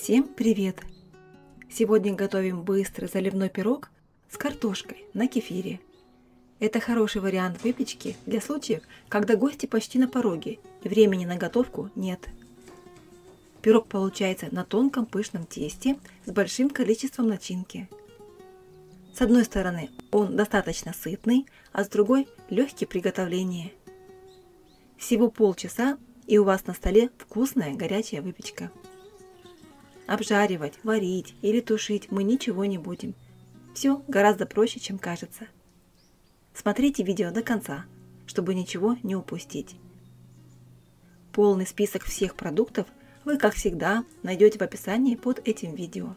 Всем привет! Сегодня готовим быстрый заливной пирог с картошкой на кефире. Это хороший вариант выпечки для случаев, когда гости почти на пороге и времени на готовку нет. Пирог получается на тонком пышном тесте с большим количеством начинки. С одной стороны он достаточно сытный, а с другой легкий в приготовлении. Всего полчаса и у вас на столе вкусная горячая выпечка. Обжаривать, варить или тушить мы ничего не будем. Все гораздо проще, чем кажется. Смотрите видео до конца, чтобы ничего не упустить. Полный список всех продуктов вы, как всегда, найдете в описании под этим видео.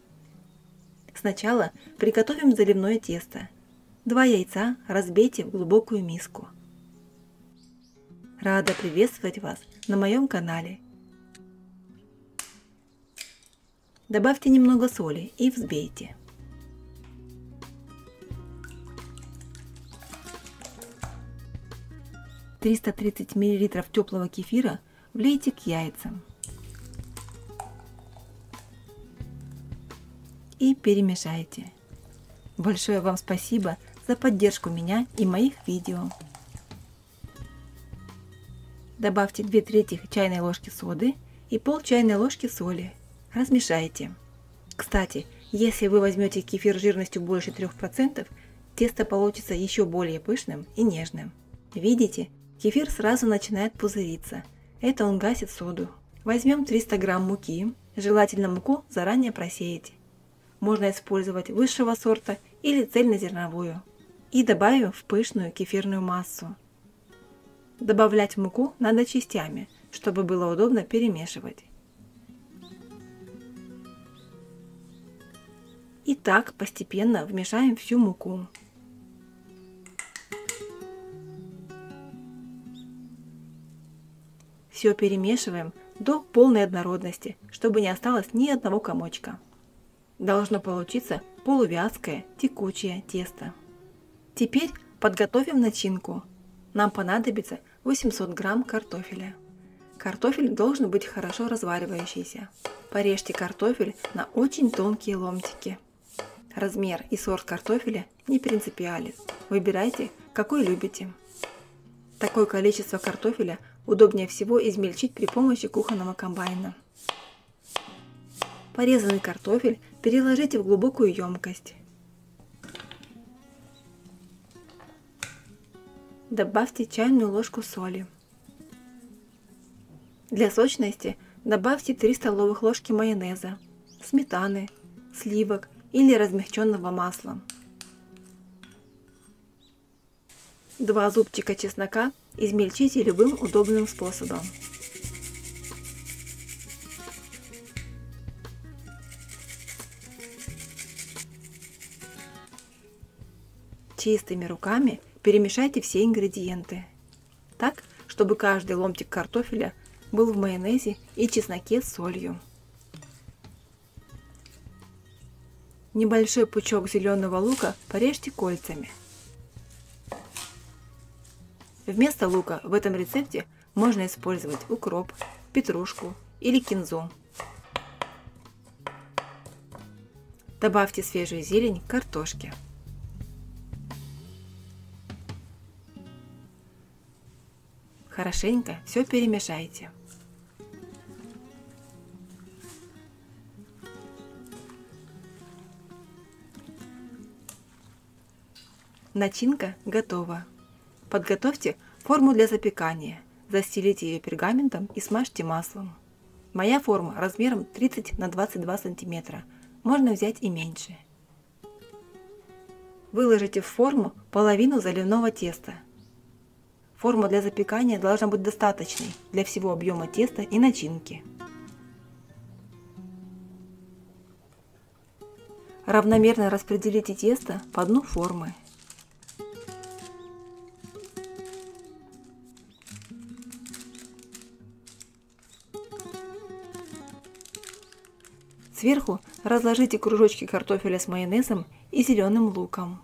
Сначала приготовим заливное тесто. 2 яйца разбейте в глубокую миску. Рада приветствовать вас на моем канале. Добавьте немного соли и взбейте. – 330 мл теплого кефира влейте к яйцам и перемешайте. Большое вам спасибо за поддержку меня и моих видео. Добавьте 2/3 чайной ложки соды и пол чайной ложки соли. Размешайте. Кстати, если вы возьмете кефир жирностью больше 3%, тесто получится еще более пышным и нежным. Видите, кефир сразу начинает пузыриться. Это он гасит соду. Возьмем 300 грамм муки. Желательно муку заранее просеять. Можно использовать высшего сорта или цельнозерновую. И добавим в пышную кефирную массу. Добавлять муку надо частями, чтобы было удобно перемешивать. И так постепенно вмешаем всю муку. Все перемешиваем до полной однородности, чтобы не осталось ни одного комочка. Должно получиться полувязкое текучее тесто. Теперь подготовим начинку. Нам понадобится 800 грамм картофеля. Картофель должен быть хорошо разваривающийся. Порежьте картофель на очень тонкие ломтики. Размер и сорт картофеля не принципиален. Выбирайте, какой любите. Такое количество картофеля удобнее всего измельчить при помощи кухонного комбайна. Порезанный картофель переложите в глубокую емкость. Добавьте чайную ложку соли. Для сочности добавьте 3 столовых ложки майонеза, сметаны, сливок или размягченного масла. 2 зубчика чеснока измельчите любым удобным способом. Чистыми руками перемешайте все ингредиенты, так, чтобы каждый ломтик картофеля был в майонезе и чесноке с солью. Небольшой пучок зеленого лука порежьте кольцами. Вместо лука в этом рецепте можно использовать укроп, петрушку или кинзу. Добавьте свежую зелень к картошке. Хорошенько все перемешайте. Начинка готова. Подготовьте форму для запекания. Застелите ее пергаментом и смажьте маслом. Моя форма размером 30 на 22 см. Можно взять и меньше. Выложите в форму половину заливного теста. Форма для запекания должна быть достаточной для всего объема теста и начинки. Равномерно распределите тесто по дну формы. Сверху разложите кружочки картофеля с майонезом и зеленым луком.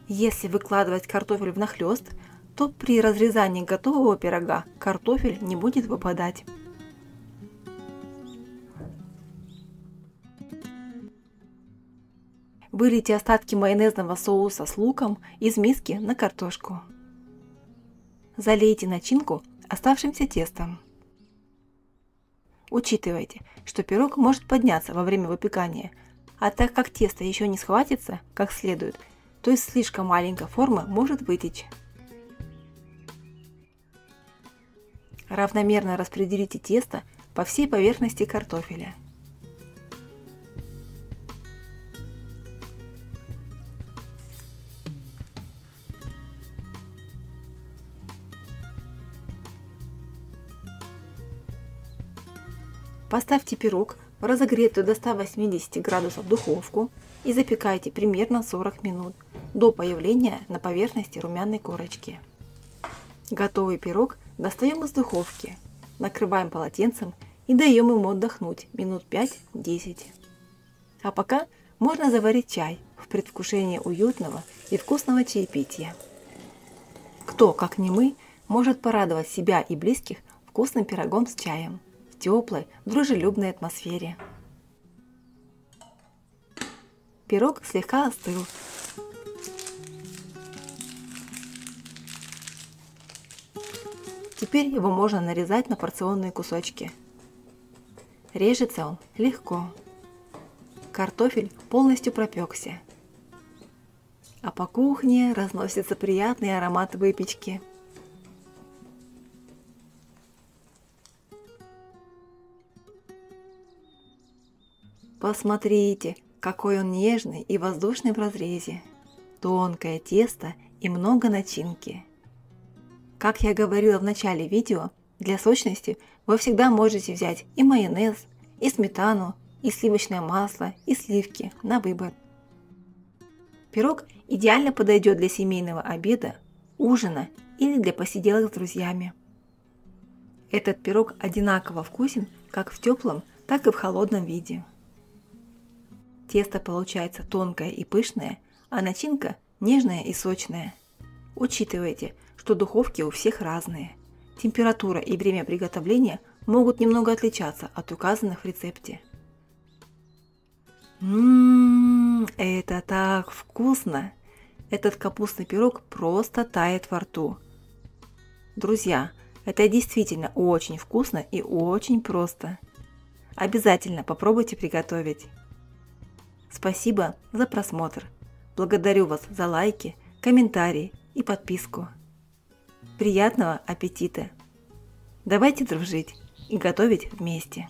Если выкладывать картофель внахлёст, то при разрезании готового пирога картофель не будет выпадать. Вылейте остатки майонезного соуса с луком из миски на картошку. Залейте начинку оставшимся тестом. Учитывайте, что пирог может подняться во время выпекания, а так как тесто еще не схватится как следует, то из слишком маленькой формы может вытечь. Равномерно распределите тесто по всей поверхности картофеля. Поставьте пирог в разогретую до 180 градусов духовку и запекайте примерно 40 минут до появления на поверхности румяной корочки. Готовый пирог достаем из духовки, накрываем полотенцем и даем ему отдохнуть минут 5-10. А пока можно заварить чай в предвкушении уютного и вкусного чаепития. Кто, как не мы, может порадовать себя и близких вкусным пирогом с чаем в теплой, дружелюбной атмосфере. Пирог слегка остыл. Теперь его можно нарезать на порционные кусочки. Режется он легко. Картофель полностью пропекся. А по кухне разносится приятный аромат выпечки. Посмотрите, какой он нежный и воздушный в разрезе. Тонкое тесто и много начинки. Как я говорила в начале видео, для сочности вы всегда можете взять и майонез, и сметану, и сливочное масло, и сливки на выбор. Пирог идеально подойдет для семейного обеда, ужина или для посиделок с друзьями. Этот пирог одинаково вкусен как в теплом, так и в холодном виде. Тесто получается тонкое и пышное, а начинка нежная и сочная. Учитывайте, что духовки у всех разные. Температура и время приготовления могут немного отличаться от указанных в рецепте. Это так вкусно! Этот капустный пирог просто тает во рту. Друзья, это действительно очень вкусно и очень просто. Обязательно попробуйте приготовить. Спасибо за просмотр. Благодарю вас за лайки, комментарии и подписку. Приятного аппетита! Давайте дружить и готовить вместе.